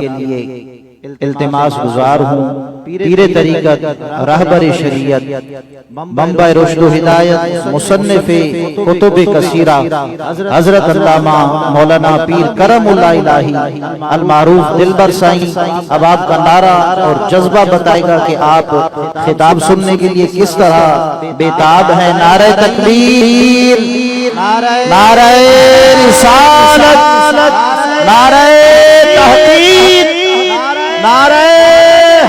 کے لیے التماس گزار ہوں۔ پیر طریقت، رہبر شریعت، منبع رشد و ہدایت، مصنف کتب کثیرہ حضرت علامہ مولانا پیر کرم اللہ الہی المعروف دلبر سائیں اب آپ کا نعرہ اور جذبہ بتائے گا کہ آپ خطاب سننے کے لیے کس طرح بیتاب ہیں۔ نعرہ تکبیر، نعرہ رسالت، نعرہ تحقیق، نعرہ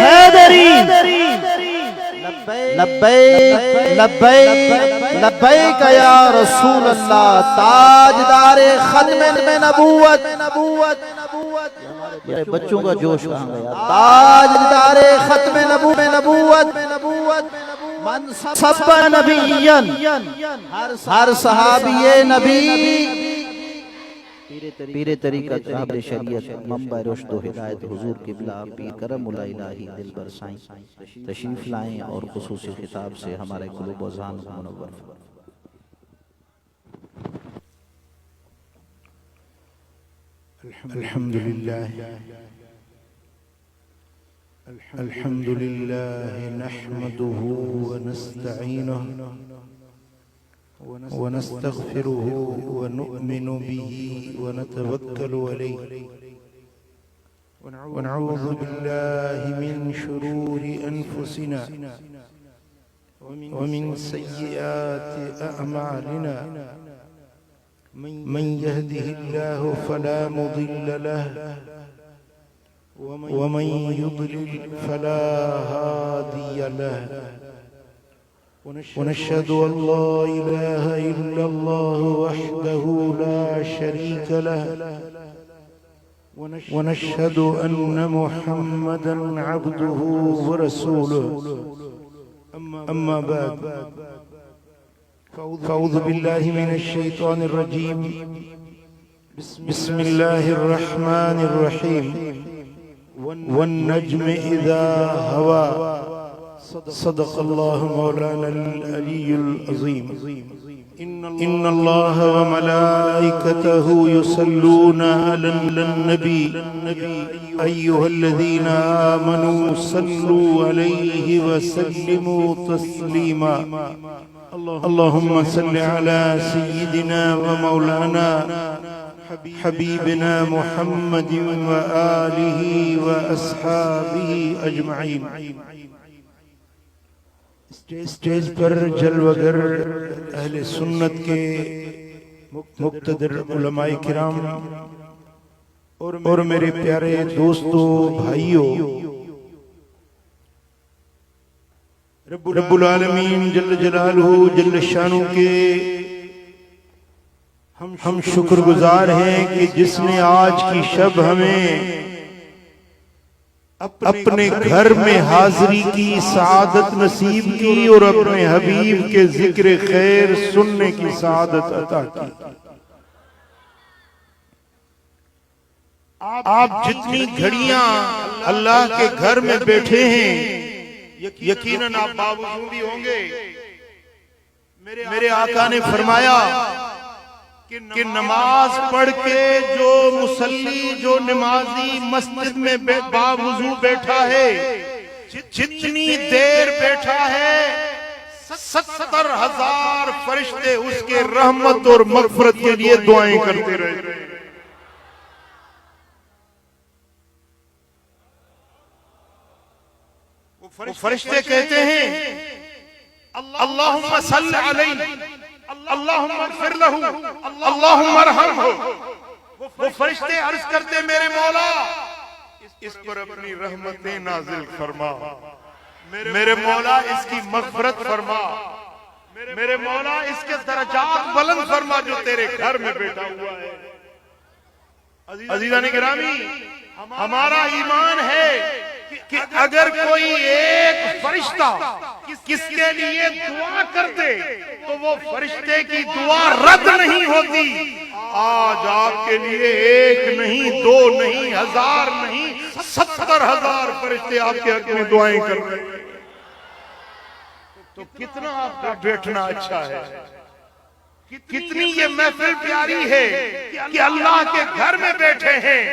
حیدری، لبیک لبیک لبیک یا رسول اللہ، تاجدار ختم نبوت، بچوں کا جوش کہاں گیا، تاجدار ختم نبوت، منصب نبیین، ہر صحابی نبی، پیر طریقت، رہبر شریعت، منبع رشد و ہدایت حضور قبلہ پیر کرم اللہ الہی دلبر سائیں تشریف لائیں اور خصوصی خطاب سے ہمارے قلوب و ذہن کو منور فرمائیں۔ الحمد لله نحمده ونستعينه ونستغفره ونؤمن به ونتوكل عليه ونعوذ بالله من شرور أنفسنا ومن سيئات أعمالنا من يهده الله فلا مضل له ومن يضلل فلا هادي له ونشهد أن لا إله إلا الله وحده لا شريك له ونشهد أن محمدا عبده ورسوله أما بعد فأعوذ بالله من الشيطان الرجيم بسم الله الرحمن الرحيم والنجم إذا هوى صدق الله مولانا العلي العظيم إن الله وملائكته يصلون على النبي أيها الذين آمنوا صلوا عليه وسلموا تسليما اللهم صل على سيدنا ومولانا حبيبنا محمد وآله وأصحابه أجمعين۔ اسٹیج پر جلوگر اہل سنت کے مقتدر علماء کرام اور میرے پیارے دوستو بھائیوں، رب العالمین جل جلالہ جل شانہ کے ہم شکر گزار ہیں کہ جس نے آج کی شب ہمیں اپنے گھر میں حاضری کی سعادت نصیب کی اور اپنے حبیب کے ذکر خیر سننے کی سعادت عطا کی۔ آپ جتنی گھڑیاں اللہ کے گھر میں بیٹھے ہیں یقیناً آپ باوجود بھی ہوں گے۔ میرے آقا نے فرمایا کہ نماز پڑھ کے جو مصلی، جو نمازی مسجد میں باوضو بیٹھا ہے، جتنی دیر بیٹھا ہے 70,000 فرشتے اس کے رحمت اور مغفرت کے لیے دعائیں کرتے رہے۔ وہ فرشتے کہتے ہیں اللہم صل علیہ، اللہم اغفر لہو، اللہم ارحمہ۔ وہ فرشتے عرض کرتے میرے مولا اس پر اپنی رحمتیں نازل فرما، میرے مولا اس کی مغفرت فرما، میرے مولا اس کے درجات بلند فرما جو تیرے گھر میں بیٹھا ہوا ہے۔ عزیزان گرامی، ہمارا ایمان ہے کہ اگر کوئی ایک فرشتہ کس کے لیے دعا کر دے تو وہ فرشتے کی دعا رد نہیں ہوتی۔ آج آپ کے لیے ایک نہیں، دو نہیں، 1000 نہیں، 70,000 فرشتے آپ کے حق میں دعائیں کر رہے ہیں۔ تو کتنا آپ کا بیٹھنا اچھا ہے۔ کتنی یہ محفل پیاری ہے کہ اللہ کے گھر میں بیٹھے ہیں،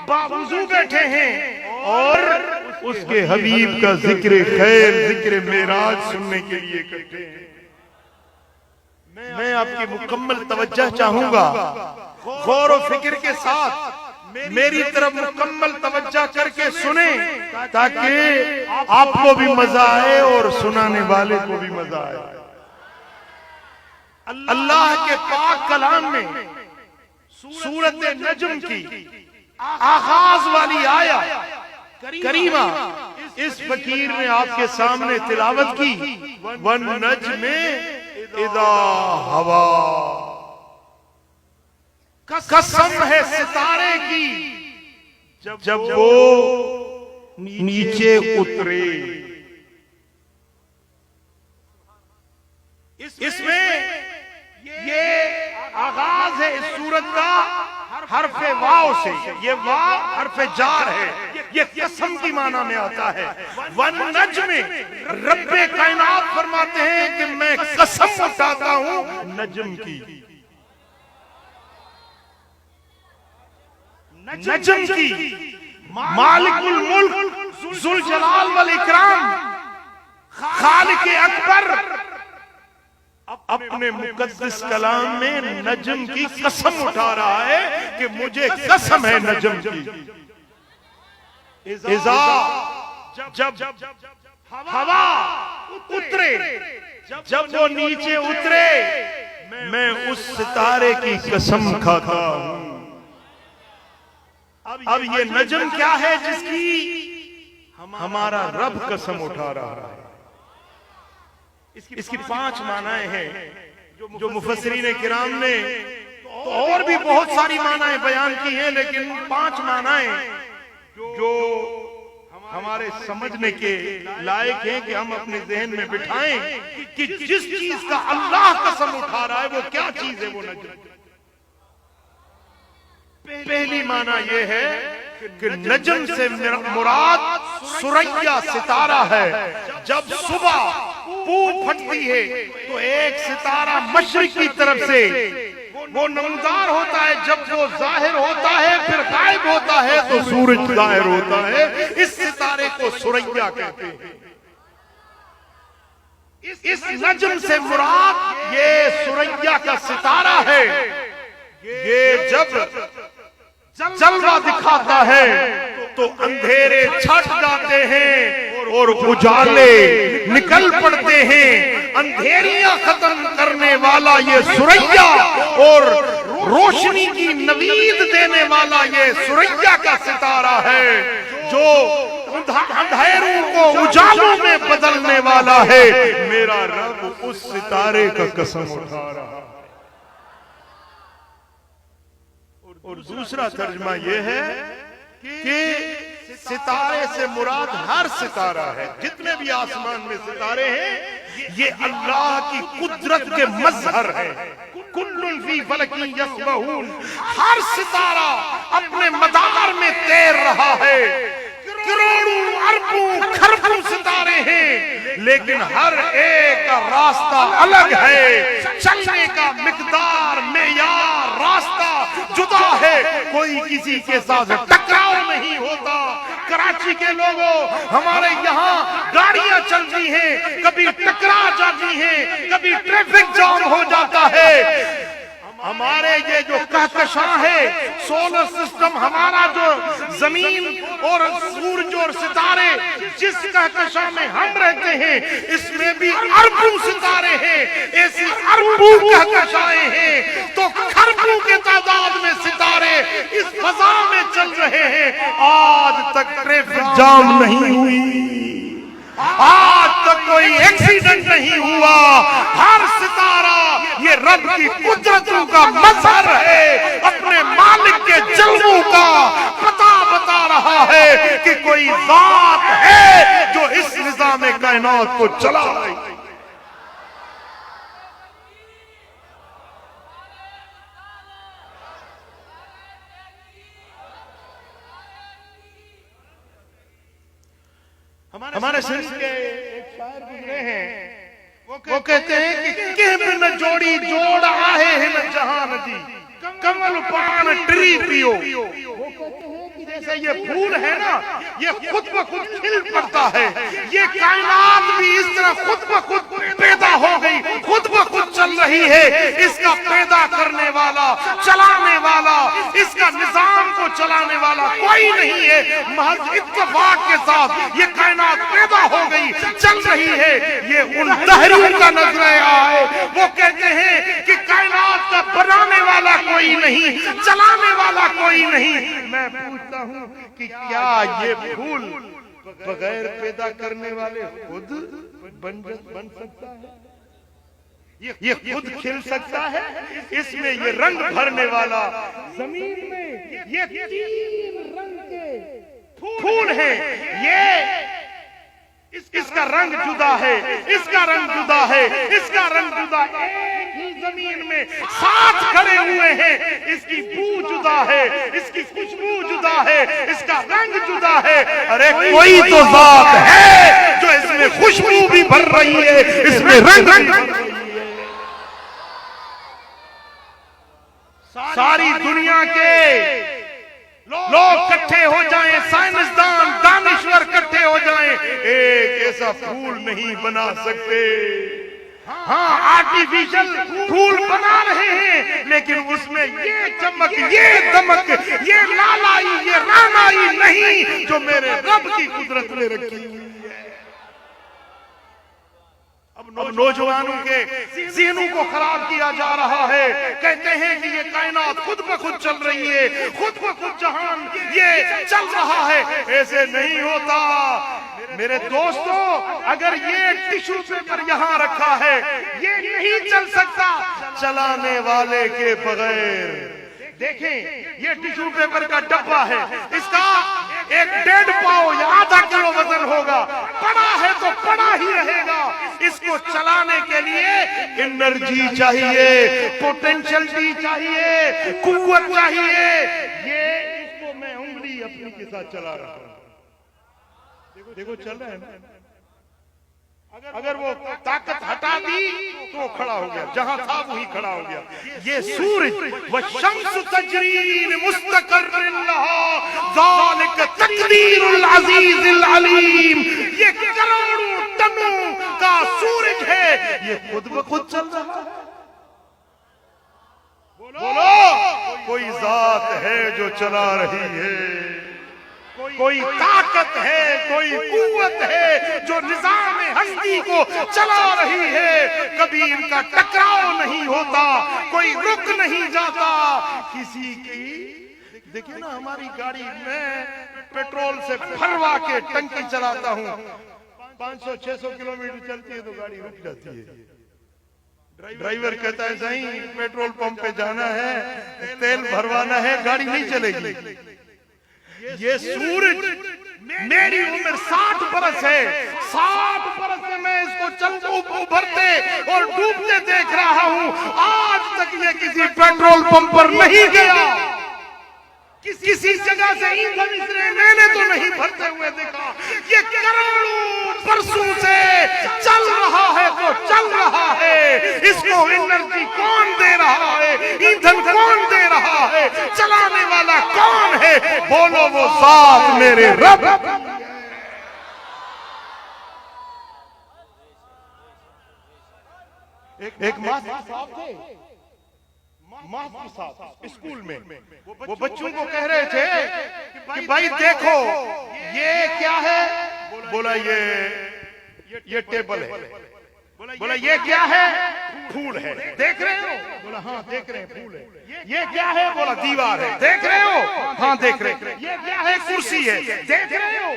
باوضو بیٹھے ہیں اور اس کے حبیب کا ذکر خیر، ذکر معراج سننے کے لیے اکٹھے ہیں۔ میں آپ کی مکمل توجہ چاہوں گا، غور و فکر کے ساتھ میری طرف مکمل توجہ کر کے سنیں تاکہ آپ کو بھی مزہ آئے اور سنانے والے کو بھی مزہ آئے۔ اللہ کے پاک کلام میں سورۃ نجم کی آغاز والی آیت کریمہ اس فقیر نے آپ کے سامنے تلاوت کی، وَالنَّجْمِ اِذَا هَوَىٰ، قسم ہے ستارے کی جب وہ نیچے اترے۔ اس میں یہ آغاز ہے اس سورت کا حرف واو سے، یہ واو حرف جار ہے، یہ قسم کی معنی میں آتا ہے۔ وَالنَّجْمِ، رب کائنات فرماتے ہیں کہ میں قسم اٹھاتا ہوں نجم کی، نجم کی، مالک الملک ذوالجلال والاکرام، خالق اکبر اپنے مقدس کلام میں نجم کی قسم اٹھا رہا ہے کہ مجھے قسم ہے نجم کی۔ اذا، جب ہوا اترے، جب وہ نیچے اترے، میں اس ستارے کی قسم کھاتا ہوں۔ اب یہ نجم کیا ہے جس کی ہمارا رب قسم اٹھا رہا ہے؟ اس کی 5 معنی ہیں جو مفسرین کرام نے اور بھی بہت ساری معنی بیان کی ہیں، لیکن 5 معنی جو ہمارے سمجھنے کے لائق ہیں کہ ہم اپنے ذہن میں بٹھائیں کہ جس چیز کا اللہ قسم اٹھا رہا ہے وہ کیا چیز ہے، وہ نجم۔ پہلی معنی یہ ہے کہ نجم سے مراد سریا ستارہ ہے۔ جب صبح پو پھٹتی ہے تو ایک ستارہ مشرق کی طرف سے وہ نمودار ہوتا ہے، جب وہ ظاہر ہوتا ہے پھر غائب ہوتا ہے تو سورج ظاہر ہوتا ہے، اس ستارے کو سریا کہتے ہیں۔ اس نجم سے مراد یہ سریا کا ستارہ ہے، یہ جب جلوہ دکھاتا ہے تو اندھیرے چھٹ جاتے ہیں اور اجالے نکل پڑتے ہیں۔ اندھیریاں ختم کرنے والا یہ سریا اور روشنی کی نوید دینے والا یہ سریا کا ستارہ ہے جو اندھیروں کو اجالوں میں بدلنے والا ہے۔ میرا رب اس ستارے کا قسم اٹھا رہا ہے۔ اور دوسرا ترجمہ یہ ہے کہ ستارے سے مراد ہر ستارہ ہے، جتنے بھی آسمان میں ستارے ہیں یہ اللہ کی قدرت کے مظہر ہے۔ کل فی فلک یسبحون، ہر ستارہ اپنے مدار میں تیر رہا ہے۔ کروڑوں اربوں کھربوں ستارے ہیں لیکن ہر ایک کا راستہ الگ ہے، چلنے کا مقدار، معیار، راستہ جدا ہے، کوئی کسی کے ساتھ ٹکراؤ نہیں ہوتا۔ کراچی کے لوگوں، ہمارے یہاں گاڑیاں چلتی ہیں، کبھی ٹکرا جاتی ہیں، کبھی ٹریفک جام ہو جاتا ہے۔ ہمارے یہ جو کہکشاں ہے، سولر سسٹم، ہمارا جو زمین اور سورج اور ستارے جس کہکشاں میں ہم رہتے ہیں، اس میں بھی اربوں ستارے ہیں، ایسی اربوں کہکشائیں ہیں، تو کھربوں کے تعداد میں ستارے اس فضا میں چل رہے ہیں۔ آج تک ٹریفک جام نہیں ہوئی، آج تک کوئی ایکسیڈنٹ نہیں ہوا۔ ہر ستارہ یہ رب کی قدرتوں کا مظہر ہے، اپنے مالک کے جلووں کا پتہ بتا رہا ہے کہ کوئی ذات ہے جو اس نظام کائنات کو چلا رہی ہے۔ ہمارے سندھ کے ایک شاعر گزرے ہیں، وہ کہتے ہیں کہ بن جوڑی جوڑ آئے ہیں نہ جہان جی کمل پان ٹری پیو. وہ کہتے ہیں کہ جیسے یہ پھول ہے نا یہ خود بخود کھل پڑتا ہے, یہ کائنات بھی اس طرح خود بخود پیدا ہو گئی, خود بخود چل رہی ہے. اس کا پیدا کرنے والا, چلانے والا, اس کا نظام کو چلانے والا کوئی نہیں ہے. محض اتفاق کے ساتھ یہ کائنات پیدا ہو گئی, چل رہی ہے. یہ ان دہریوں کا نظریہ ہے. وہ کہتے ہیں کہ کائنات کا بنانے والا کوئی نہیں, چلانے والا کوئی نہیں. میں پوچھتا ہوں کہ کیا یہ پھول بغیر پیدا کرنے والے خود بن سکتا ہے؟ یہ خود کھل سکتا ہے؟ اس میں یہ رنگ بھرنے والا, زمین میں یہ 3 رنگ کے پھول ہیں. یہ اس کا رنگ جدا ہے, اس کا رنگ جدا ہے, اس کا رنگ جدا, ایک ہی زمین میں ساتھ کھڑے ہوئے ہیں. اس کی بو جدا ہے, اس کی خوشبو جدا ہے, اس کا رنگ جدا ہے. ارے کوئی تو ذات ہے جو اس میں خوشبو بھی بھر رہی ہے, اس میں رنگ بھر رہی ہے. ساری دنیا کے لوگ کٹھے ہو جائیں, سائنسدان دانشور کٹھے ہو جائیں, ایک ایسا پھول نہیں بنا سکتے. ہاں آرٹیفیشل پھول بنا رہے ہیں, لیکن اس میں یہ چمک, یہ دمک, یہ لالائی, یہ رانائی نہیں جو میرے رب کی قدرت نے رکھی ہوئی ہے. اب نوجوانوں کے ذہنوں کو خراب کیا جا رہا ہے. کہتے ہیں کہ یہ کائنات خود بخود چل رہی ہے, خود بخود جہان یہ چل رہا ہے. ایسے نہیں ہوتا میرے دوستو. اگر یہ ٹشو پیپر یہاں رکھا ہے یہ نہیں چل سکتا چلانے والے کے بغیر. دیکھیں یہ ٹشو پیپر کا ڈبہ ہے, اس کا 1.5 پاؤ یا آدھا کلو وزن ہوگا, پڑا ہے تو پڑا ہی رہے گا. اس کو چلانے کے لیے انرجی چاہیے, پوٹینشلٹی چاہیے, قوت چاہیے. یہ اس کو میں انگلی اپنی کے ساتھ چلا رہا ہوں, دیکھو چل رہا ہے نا. اگر وہ طاقت ہٹا دی تو وہ کھڑا ہو گیا, جہاں تھا وہی کھڑا ہو گیا. یہ سورج والشمس تجری لمستقر لها ذلك تقدیر العزیز العلیم. یہ کروڑوں ٹنوں کا سورج ہے, یہ خود بخود چل رہا ہے. بولو کوئی ذات ہے جو چلا رہی ہے, کوئی طاقت ہے, کوئی قوت ہے جو نظام ہستی کو چلا رہی ہے. کبھی ان کا ٹکراؤ نہیں ہوتا, کوئی رک نہیں جاتا کسی کی. دیکھیں نا ہماری گاڑی میں پیٹرول سے بھروا کے ٹنکی چلاتا ہوں, 500-600 کلومیٹر چلتی ہے تو گاڑی رک جاتی ہے. ڈرائیور کہتا ہے صحیح پیٹرول پمپ پہ جانا ہے, تیل بھروانا ہے, گاڑی نہیں چلے گی. یہ سورج میری عمر 60 برس ہے, 60 برس سے میں اس کو چلتے ابھرتے اور ڈوبتے دیکھ رہا ہوں. آج تک یہ کسی پیٹرول پمپ پر نہیں گیا, کسی جگہ سے ایندھن اس نے میں نے تو نہیں بھرتے ہوئے دیکھا. یہ کروڑوں برسوں سے چل رہا ہے تو چل رہا ہے. اس کو انرجی کون دے رہا ہے, ایندھن کون دے رہا ہے, چلانے والا کون ہے؟ بولو وہ ذات میرے رب. ایک ماسٹر صاحب تھے, ماسٹر صاحب اسکول میں وہ بچوں کو کہہ رہے تھے کہ بھائی دیکھو یہ کیا ہے. بولا یہ ٹیبل ہے. بولا یہ کیا ہے؟ پھول ہے. دیکھ رہے ہو؟ بولا ہاں دیکھ رہے ہیں پھول ہے. یہ کیا ہے؟ بولا دیوار ہے. دیکھ رہے ہو؟ ہاں دیکھ رہے ہیں. یہ کیا ہے؟ کرسی ہے. دیکھ رہے ہو؟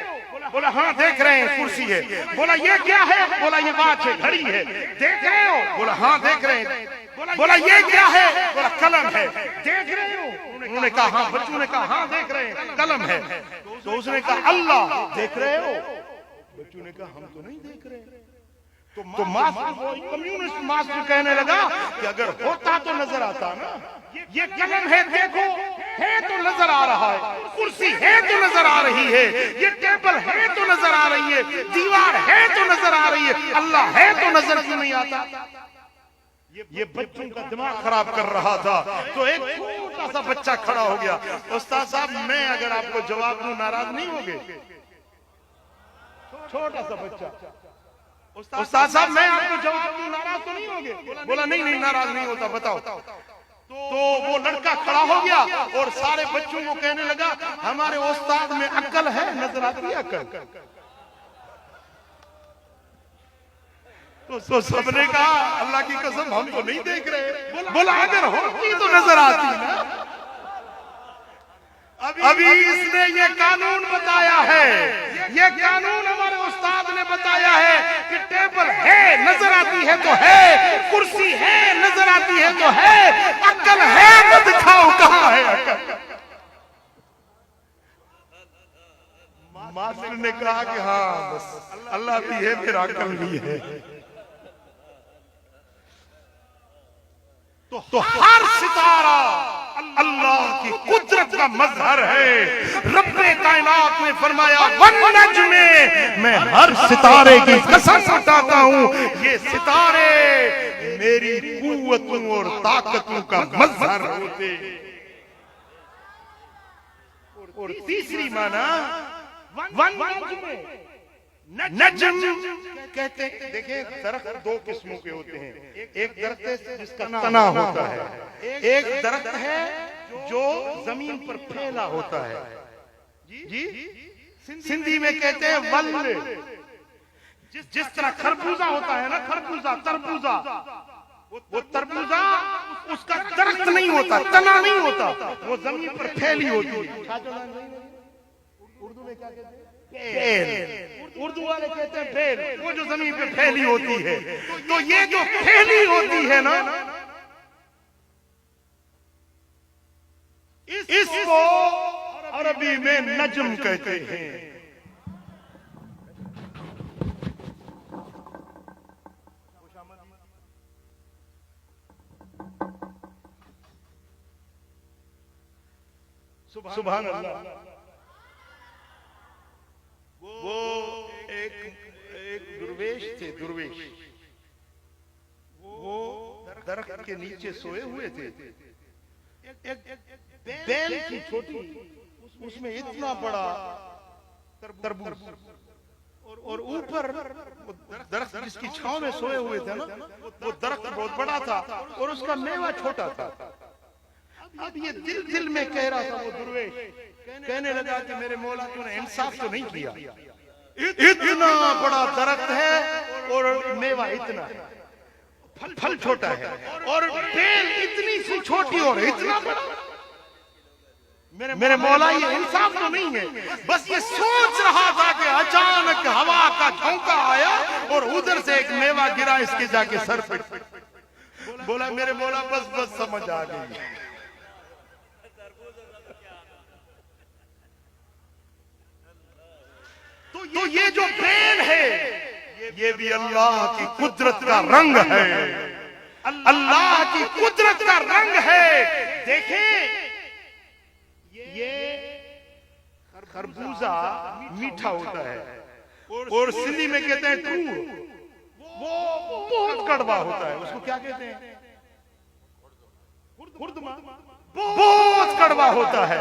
بولا ہاں دیکھ رہے ہیں کرسی ہے. بولا یہ کیا ہے؟ بولا یہ واچ ہے, گھڑی ہے. دیکھ رہے ہو؟ بولا ہاں دیکھ رہے ہیں. بولا یہ کیا ہے؟ بولا قلم ہے. دیکھ رہے ہو؟ انہوں نے کہا ہاں. بچوں نے کہا ہاں دیکھ رہے ہیں, قلم ہے. تو اس نے کہا اللہ دیکھ رہے ہو؟ بچوں نے کہا ہم تو نہیں دیکھ رہے. تو کمیونسٹ ماسٹر کہنے لگا کہ اگر ہوتا تو نظر آتا نا. یہ قلم ہے دیکھو, ہے تو نظر آ رہا ہے. کرسی ہے تو نظر آ رہی ہے. یہ ٹیبل ہے تو نظر نظر آ رہی ہے، دیوار ہے تو نظر آ رہی ہے، اللہ ہے تو نظر کیوں نہیں آتا؟ یہ بچوں کا دماغ خراب کر رہا تھا تو ایک چھوٹا سا بچہ کھڑا ہو گیا. استاد صاحب میں اگر آپ کو جواب دوں ناراض نہیں ہوگے؟ چھوٹا سا بچہ، استاد صاحب میں آپ کو جواب دوں ناراض تو نہیں ہوگے؟ بولا نہیں ناراض نہیں ہوتا، بتاؤ. تو وہ لڑکا کھڑا ہو گیا اور سارے بچوں کو کہنے لگا ہمارے استاد میں عقل ہے، نظر آتی ہے عقل. تو سب نے کہا اللہ کی قسم ہم تو نہیں دیکھ رہے. بولا اگر ہوتی تو نظر آتی نا. ابھی اس نے یہ قانون بتایا ہے، یہ قانون ہمارے استاد نے بتایا ہے کہ ٹیبل ہے نظر آتی ہے تو ہے، کرسی ہے نظر آتی ہے تو ہے، عقل ہے تو دکھاؤ کہاں ہے عقل. ماسٹر نے کہا کہ ہاں بس اللہ بھی ہے پھر عقل بھی ہے. تو ہر ستارہ اللہ کی قدرت کا مظہر ہے. رب کائنات نے فرمایا والنجم، میں ہر ستارے کی قسم اٹھاتا ہوں یہ ستارے میری قوتوں اور طاقتوں کا مظہر ہوتے. اور تیسری معنی والنجم، نجم کہتے ہیں. دیکھیں درخت دو قسموں کے ہوتے ہیں، ایک درخت ہے جس کا تنا ہوتا ہے، ایک درخت ہے جو زمین پر پھیلا ہوتا ہے. جی سندھی میں کہتے ہیں ول. جس طرح خربوزہ ہوتا ہے نا، خربوزہ تربوزہ، وہ تربوزہ اس کا درخت نہیں ہوتا، تنا نہیں ہوتا، وہ زمین پر پھیلی ہوتی ہے. اردو میں کیا کہتے ہیں؟ اردو والے کہتے ہیں پھیل، وہ جو زمین پہ پھیلی ہوتی ہے. تو یہ جو پھیلی ہوتی ہے نا، اس کو عربی میں نجم کہتے ہیں. سبحان اللہ. وہ ایک درویش تھے، درویش. وہ درخت کے نیچے سوئے ہوئے تھے. بیل کی چھوٹی، اس میں اتنا بڑا تربوز، اور اوپر درخت جس کی چھاؤں میں سوئے ہوئے تھے نا، وہ درخت بہت بڑا تھا اور اس کا میوہ چھوٹا تھا. اب یہ دل میں کہہ رہا تھا وہ درویش، کہنے لگا کہ میرے مولا تو نے انصاف تو نہیں کیا. اتنا بڑا درخت ہے اور میوہ اتنا ہے، پھل چھوٹا ہے، اور بیل اتنی سی چھوٹی اور اتنا بڑا. میرے مولا یہ انصاف تو نہیں ہے. بس یہ سوچ رہا تھا کہ اچانک ہوا کا جھونکا آیا اور ادھر سے ایک میوہ گرا اس کے جا کے سر پہ. بولا میرے مولا بس سمجھ آ گئی. تو یہ جو بیل ہے یہ بھی اللہ کی قدرت کا رنگ ہے، اللہ کی قدرت کا رنگ ہے. دیکھیں یہ خربوزہ میٹھا ہوتا ہے اور سندھی میں کہتے ہیں ٹور، وہ بہت کڑوا ہوتا ہے. اس کو کیا کہتے ہیں؟ خردما. بہت کڑوا ہوتا ہے.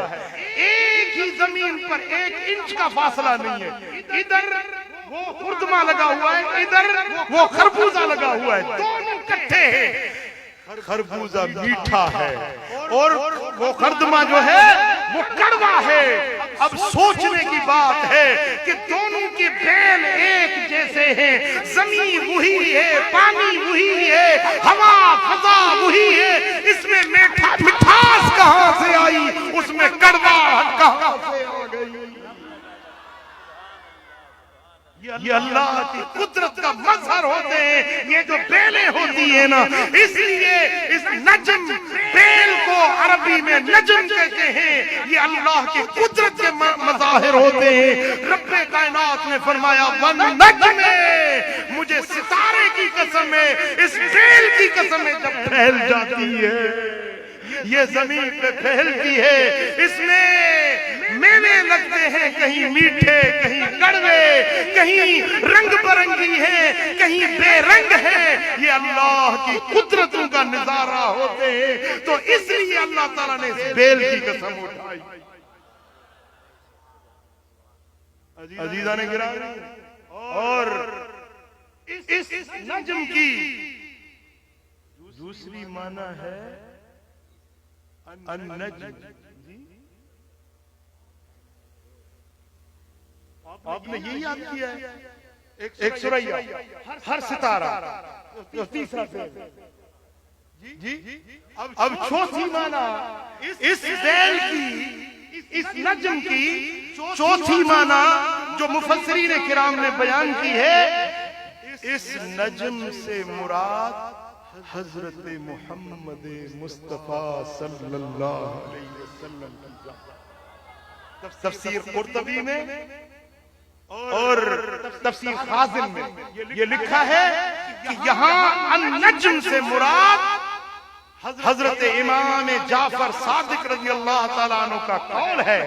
ایک ہی زمین پر 1 انچ کا فاصلہ نہیں ہے. ادھر وہ خردما لگا ہوا ہے، ادھر وہ خربوزہ لگا ہوا ہے، دونوں کٹھے ہیں. خربوزہ میٹھا ہے اور وہ خردما جو ہے وہ کڑوا ہے. اب سوچنے کی بات ہے کہ دونوں کی بیل ایک جیسے ہیں، زمین وہی ہے، پانی وہی ہے، ہوا فضا وہی ہے. اس میں مٹھاس کہاں سے آئی؟ اس میں کڑواہٹ کہاں سے آ گئی؟ یہ اللہ کی قدرت کا مظہر ہوتے ہیں یہ جو بیلیں ہوتی ہیں نا. اس لیے اس نجم بیل کو عربی میں نجم کہتے ہیں. یہ اللہ کی قدرت کے مظاہر ہوتے ہیں. رب کائنات نے فرمایا والنجم، مجھے ستارے کی قسم ہے، اس بیل کی قسم ہے جب پھیل جاتی ہے، یہ زمین پہ پھیلتی ہے، اس میں میوے لگتے ہیں، کہیں میٹھے، کہیں کڑوے، کہیں رنگ برنگی ہیں، کہیں بے رنگ ہیں، یہ اللہ کی قدرتوں کا نظارہ ہوتے ہیں۔ تو اس لیے اللہ تعالیٰ نے اس بیل کی قسم اٹھائی۔ عزیزان گرامی، اور اس نجم کی دوسری معنی ہے النجم۔ آپ نے یہی یاد کیا ہے، ایک سورہ ہر ستارہ، تیسرا فعل۔ جی اب چوتھی معنی اس بیل کی، اس نجم کی چوتھی معنی جو مفسرین کرام نے بیان کی ہے، اس نجم سے مراد حضرت محمد مصطفیٰ صلی اللہ علیہ وسلم کی ذات۔ تفسیر قرطبی میں اور تفسیر خازن میں یہ لکھا ہے کہ یہاں النجم سے مراد حضرت امام جعفر صادق رضی اللہ تعالیٰ عنہ کا قول ہے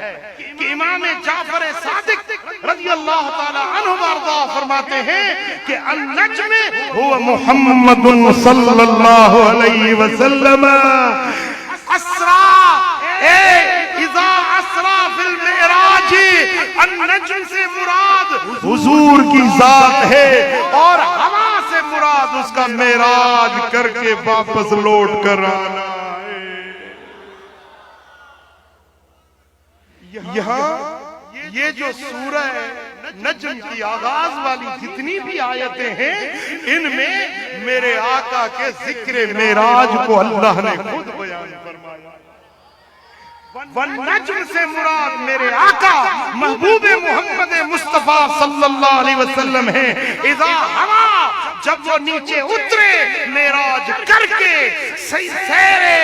کہ امام جعفر صادق رضی اللہ تعالیٰ عنہ وارضاہ فرماتے ہیں کہ النجم هو محمد صلی اللہ علیہ وسلم اسرا اذا اسرا فی المعراج۔ النجم سے مراد حضور کی ذات ہے، اور ہوا سے مراد اس کا معراج کر کے واپس لوٹ کر آنا ہے۔ یہاں یہ جو سورہ نجم کی آغاز والی جتنی بھی آیتیں ہیں، ان میں میرے آقا کے ذکر معراج کو اللہ نے خود بیان فرمایا۔ والنجم سے مراد میرے آقا محبوب محمد مصطفیٰ صلی اللہ علیہ وسلم ہیں۔ اذا ہوا، جب وہ نیچے اترے معراج کر کے، سیرے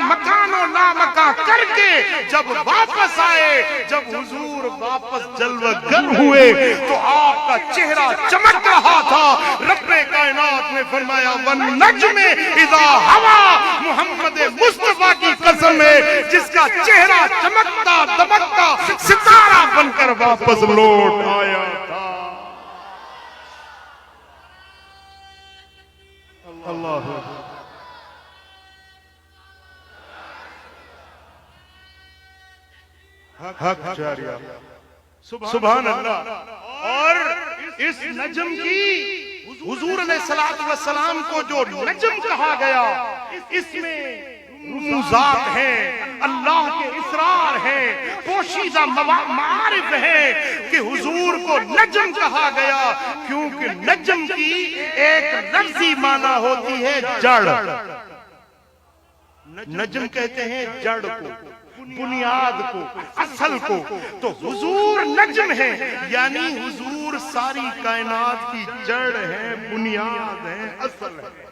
مکان و لامکان کر کے جب واپس آئے، جب حضور واپس جلوہ گر ہوئے تو آپ کا چہرہ چمک رہا تھا۔ رب کائنات نے فرمایا والنجم اذا ہوا، محمد مصطفیٰ کی قسم ہے جس کا چہرہ چمکتا دمکتا ستارہ بن کر واپس لوٹ آیا تھا۔ اللہ حق جاریہ، سبحان اللہ۔ اور اس نجم کی حضور علیہ السلام کو جو نجم کہا گیا، اس میں رموزات ہیں، اللہ کے اسرار ہیں، پوشیدہ معارف ہیں کہ حضور کو نجم کہا گیا کیونکہ نجم کی ایک لفظی معنی ہوتی ہے جڑ۔ نجم کہتے ہیں جڑ کو، بنیاد کو، اصل کو۔ تو حضور نجم ہے، یعنی حضور ساری کائنات کی جڑ ہے، بنیاد ہے، اصل ہے۔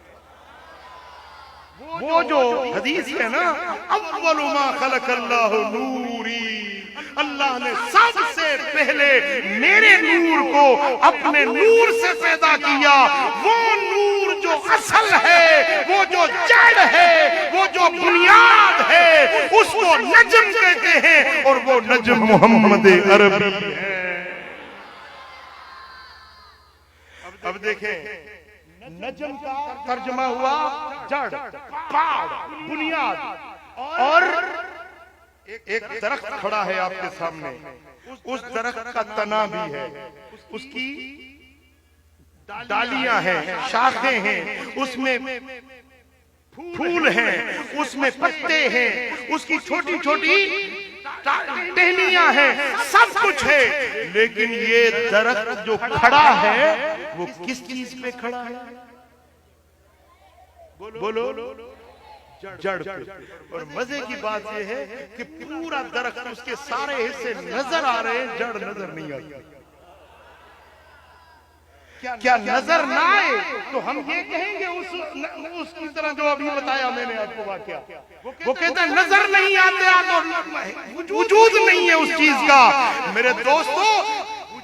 وہ جو حدیث ہے نا، اول ما خلق اللہ نوری، اللہ نے سب سے پہلے میرے نور کو اپنے نور سے پیدا کیا۔ وہ نور جو اصل ہے، وہ جو جڑ ہے، وہ جو بنیاد ہے، اس کو نجم کہتے ہیں، اور وہ نجم محمد عربی ہے۔ اب دیکھیں، نجم کا ترجمہ ہوا جڑ، پاڑ، بنیاد۔ اور ایک درخت کھڑا ہے آپ کے سامنے، اس درخت کا تنا بھی ہے، اس کی ڈالیاں ہیں، شاخیں ہیں، اس میں پھول ہیں، اس میں پتے ہیں، اس کی چھوٹی چھوٹی ٹہنیاں ہیں، سب کچھ ہے۔ لیکن یہ درخت جو کھڑا ہے وہ کس چیز پہ کھڑا ہے؟ بولو، جڑ پہ۔ اور مزے کی بات یہ ہے کہ پورا درخت، اس کے سارے حصے نظر آ رہے ہیں، جڑ نظر نہیں آتی۔ کیا نظر نہ آئے تو ہم یہ کہیں گے اس کی طرح جو ابھی بتایا میں نے آپ کو واقعہ، وہ کہتا ہے نظر نہیں آتے تو وجود نہیں ہے اس چیز کا۔ میرے دوستو،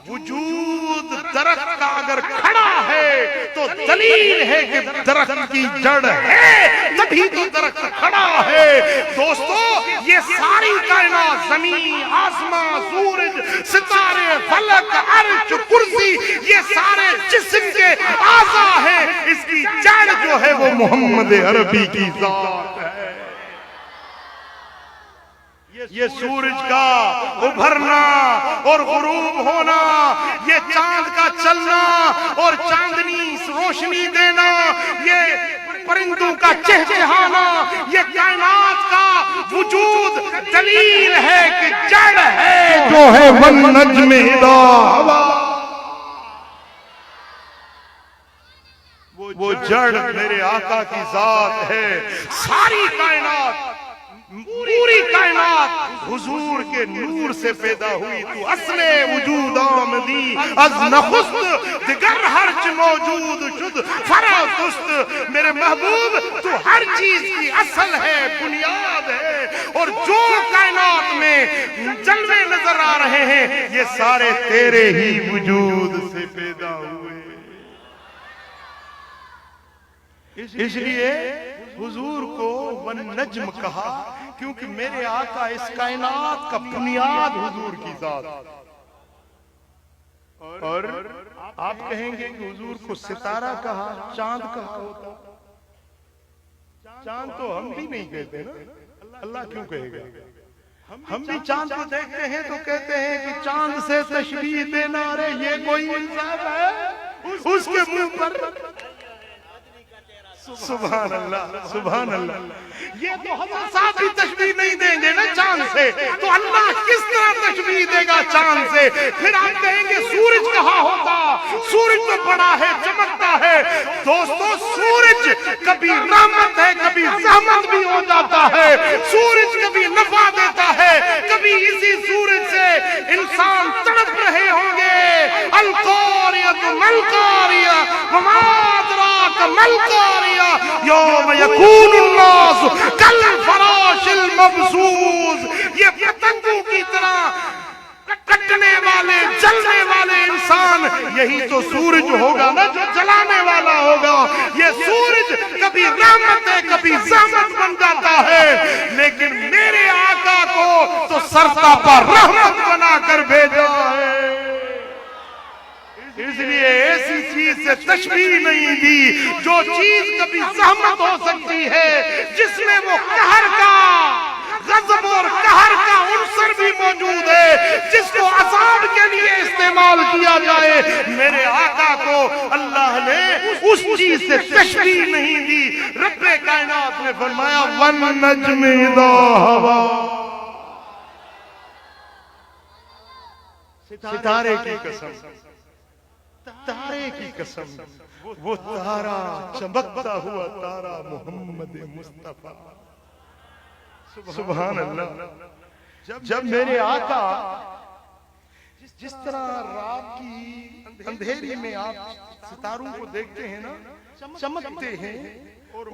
وجود درخت کا اگر کھڑا ہے تو دلیل ہے کہ درخت کی جڑ ہے، تبھی تو درخت کھڑا ہے۔ دوستو یہ ساری کائنات، زمین، آسمان، سورج، ستارے، فلک، عرش، کرسی، یہ سارے جسم کے اعضاء ہیں، اس کی جڑ جو ہے وہ محمد عربی کی ذات ہے۔ یہ سورج کا ابھرنا اور غروب ہونا، یہ چاند کا چلنا اور چاندنی روشنی دینا، یہ پرندوں کا چہچہانا، یہ کائنات کا وجود دلیل ہے کہ جڑ ہے جو ہے والنجم اذا ہوا۔ وہ جڑ میرے آقا کی ذات ہے۔ ساری کائنات، پوری کائنات حضور کے نور سے پیدا ہوئی، تو اصل وجود آمدی از نخست دگر ہرچ موجود شد فراتست۔ میرے محبوب تو ہر چیز کی اصل ہے، بنیاد ہے، اور جو کائنات میں جلوے نظر آ رہے ہیں یہ سارے تیرے ہی وجود سے پیدا ہوئے۔ اس لیے حضور کو والنجم کہا، کیونکہ میرے آقا اس کائنات کا بنیاد حضور کی ذات۔ اور آپ کہیں گے کہ حضور کو ستارہ کہا، چاند کہا ہوتا، چاند تو ہم بھی نہیں کہتے نا، اللہ کیوں کہے گا؟ ہم بھی چاند کو دیکھتے ہیں تو کہتے ہیں کہ چاند سے تشبیہ دینا، ارے یہ کوئی انصاف ہے اس کے منہ پر؟ سبحان اللہ، سبحان اللہ۔ یہ تو حضرت صاحب بھی تشبیہ نہیں دیں گے نا چاند سے، تو اللہ کس طرح تشبیہ دے گا چاند سے؟ پھر آپ کہیں گے سورج کہاں ہوتا، سورج تو بڑا ہے، چمکتا ہے۔ دوستو سورج کبھی رحمت ہے، کبھی زحمت بھی ہو جاتا ہے، سورج کبھی نفع دیتا ہے، کبھی اسی سورج سے انسان تڑپ رہے ہوں گے۔ القاریۃ ملقاریہ وما ادراک ملقاریہ یوم یکون الناس کالفراش المبثوث۔ یہ پتنگوں کی طرح کٹنے والے، جلنے والے انسان، یہی تو سورج ہوگا نا جو جلانے والا ہوگا۔ یہ سورج کبھی رحمت ہے، کبھی زحمت بن جاتا ہے، لیکن میرے آقا کو تو سرتاپا رحمت بنا کر بھیجا ہے۔ اس لیے ایسی چیز سے تشبیہ نہیں دی جو چیز کبھی زحمت ہو سکتی ہے، جس میں وہ قہر کا، غضب اور قہر کا عنصر بھی موجود ہے، جس کو عذاب کے لیے استعمال کیا جائے۔ میرے آقا کو اللہ نے اس چیز سے تشبیہ نہیں دی۔ رب کائنات نے فرمایا والنجم اذا ہوا۔ ستارے کی قسم، تارے کی قسم، وہ تارا، چمکتا ہوا تارا محمد مصطفیٰ۔ سبحان اللہ۔ جب میرے آقا جس طرح رات کی اندھیری میں آپ ستاروں کو دیکھتے ہیں نا، چمکتے ہیں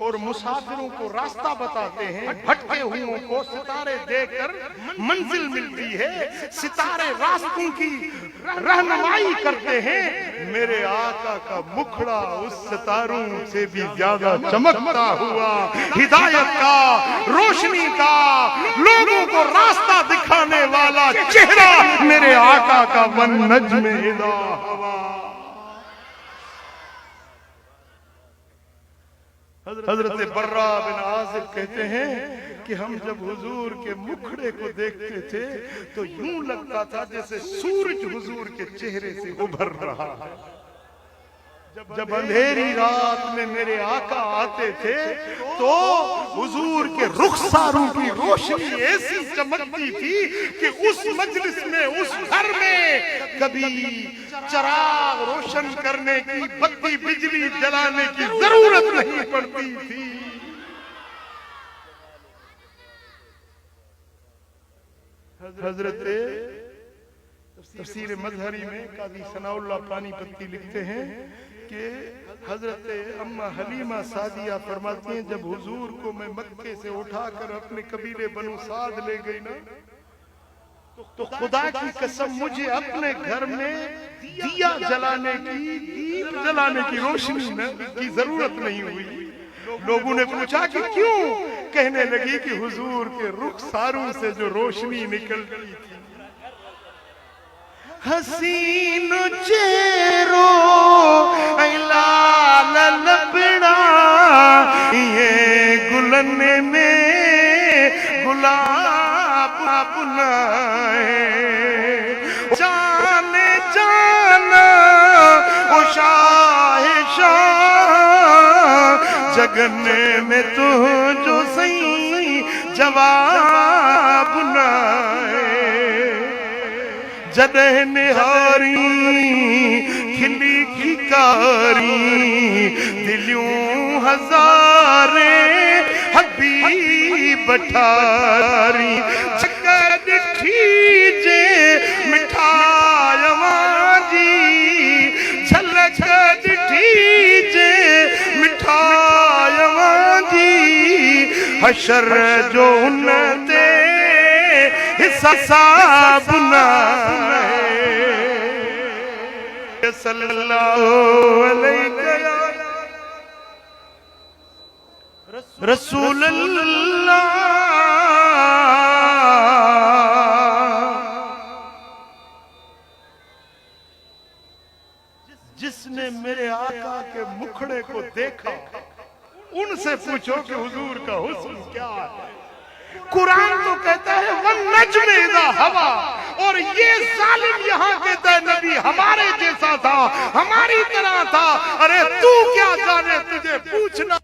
اور مسافروں کو راستہ بتاتے ہیں، بھٹکے ہوئوں کو ستارے دیکھ کر منزل ملتی ہے، ستارے راستوں کی رہنمائی کرتے ہیں۔ میرے آقا کا مکھڑا اس ستاروں سے بھی زیادہ چمکتا ہوا، ہدایت کا، روشنی کا، لوگوں کو راستہ دکھانے والا چہرہ میرے آقا کا والنجم اذا ہوا۔ حضرت برہ بن عازب کہتے ہیں کہ ہم جب حضور کے مکھڑے کو دیکھتے تھے تو یوں لگتا تھا جیسے سورج حضور کے چہرے سے ابھر رہا ہے۔ جب اندھیری رات میں میرے آقا آتے تھے تو حضور کے رخساروں کی روشنی ایسی چمکتی تھی کہ اس مجلس میں، اس گھر میں کبھی چراغ روشن کرنے کی، بتی بجلی جلانے کی ضرورت نہیں پڑتی تھی۔ حضرت تفسیر مظہری میں قاضی ثناء اللہ پانی پتی لکھتے ہیں کہ حضرت اماں حلیمہ سعدیہ فرماتی ہیں جب حضور کو میں مکے سے اٹھا کر اپنے قبیلے بنو سعد لے گئی نا، تو خدا کی قسم مجھے اپنے گھر میں دیا جلانے کی دیپ جلانے کی روشنی کی ضرورت نہیں ہوئی. لوگوں نے پوچھا کہ کیوں؟ کہنے لگی کہ حضور کے رخساروں سے جو روشنی نکلتی تھی. حسین چہرو لال لبڑا یہ گلن میں گلاب بنائے جانے جانا او شاہ شاہ جگنے میں تو جو سی جواب نائے جدہ نہاری کھلی کھکاری دلیوں ہزارے حبیب بٹھاری چکر ڈھیجے مٹھائی ماجی جھلک ڈھیجے مٹھائی ماجی حشر جو انتے حصہ بنائے صلی اللہ علیہ رسول اللہ. جس نے میرے آقا کے مکھڑے کو دیکھا ان سے پوچھو کہ حضور کا حسن کیا ہے. قرآن تو کہتا ہے وَالنَّجْمِ إِذَا هَوَىٰ اور یہ ظالم یہاں کہتا ہے نبی ہمارے جیسا تھا ہماری طرح تھا. ارے تو کیا جانے تجھے پوچھنا.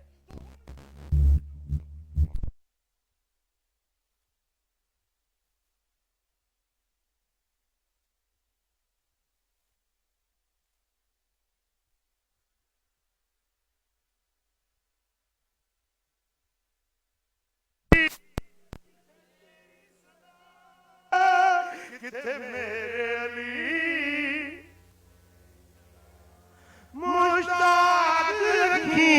کتھے میرے علی مشتاق رکھی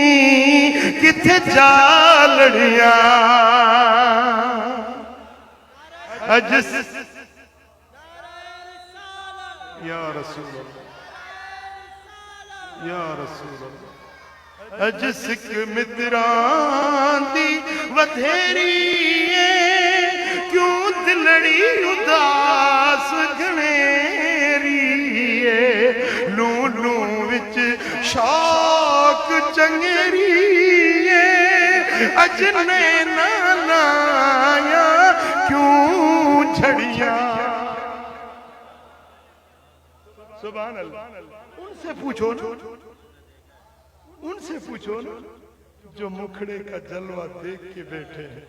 کتھے جالڑیاں اجس یا رسول اللہ یا رسول اللہ اجس متران دی ودھیری کیوں دلڑی اداس گھنیری لوں لوں وچ شوق چنگری اجنے نانایا کیوں جھڑیاں. سبحان اللہ. ان سے پوچھو نا ان سے پوچھو نا جو مکھڑے کا جلوہ دیکھ کے بیٹھے ہیں.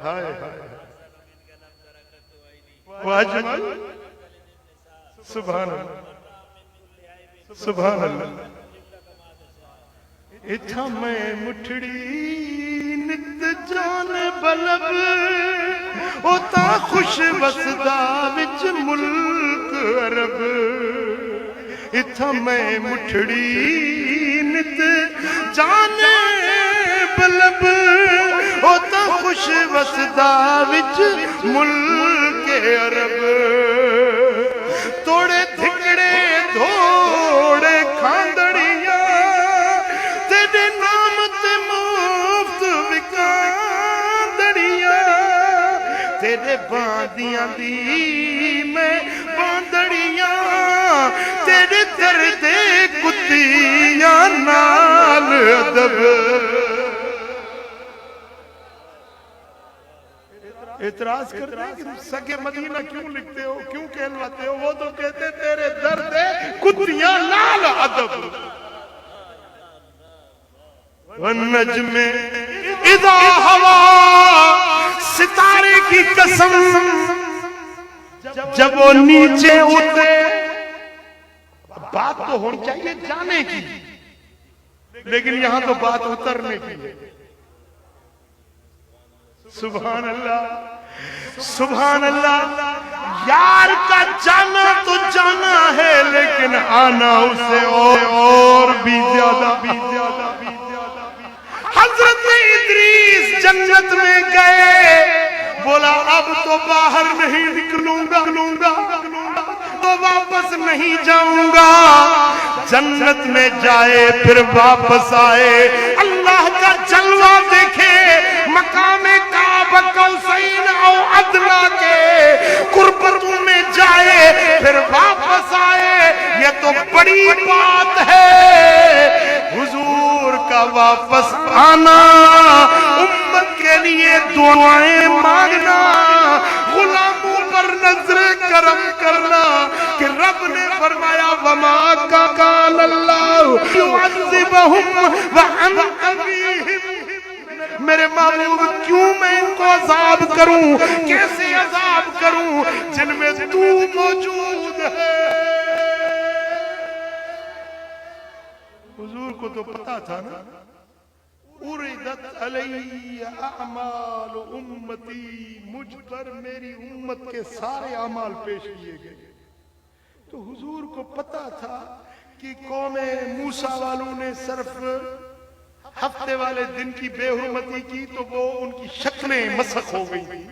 ہائے ہائے واجمل سبحان اللہ سبحان اللہ. اتھا میں مٹھڑی نت جان بلب اوتا خوش بسدا وچ ملک عرب. اتھا میں مٹھڑی نت جان بلب اوتا خوش وسدا وچ ملک عرب. توڑے دھکڑے دھوڑے کھاندڑیاں تیرے نام تے مفت وکاندڑیاں تیرے باندیاں دی میں باندڑیاں تیرے درد کتیاں نال ادب. اعتراض کرتے ہیں کہ سگے مدینہ کیوں لکھتے ہو کیوں کہلواتے ہو. وہ تو کہتے تیرے درد کتیاں نال ادب. والنجم اذا ہوا ستارے کی قسم جب وہ نیچے اترے. بات تو ہونی چاہیے جانے کی لیکن یہاں تو بات اترنے کی ہے. سبحان اللہ سبحان اللہ. یار کا جانا تو جانا ہے لیکن آنا اسے اور بھی زیادہ. حضرت ادریس جنت میں گئے بولا اب تو باہر نہیں نکلوں گا تو واپس نہیں جاؤں گا. جنت میں جائے پھر واپس آئے, اللہ کا جلوہ دیکھے, مقام کعبہ قوسین او ادنیٰ کے قربتوں میں جائے پھر واپس آئے, یہ تو بڑی بات ہے. حضور کا واپس آنا, امت کے لیے دعائیں مانگنا, غلاموں پر نظر کرم کرنا کہ رب نے فرمایا وما کان اللہ یعذبہم وانت فیہم. میرے معبود کیوں میں ان کو عذاب کروں, کیسے عذاب کروں جن میں تو موجود ہے. حضور کو تو پتا تھا نا, اُرِدَتْ عَلَيَّ اعمال امتی, مجھ پر میری امت کے سارے اعمال پیش کیے گئے. تو حضور کو پتا تھا کہ قوم موسیٰ والوں نے صرف ہفتے والے دن کی بے حرمتی کی تو وہ ان کی شکلیں مسخ ہو گئی تھی,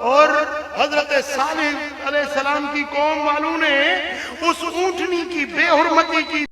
اور حضرت صالح علیہ السلام کی قوم والوں نے اس اونٹنی کی بے حرمتی کی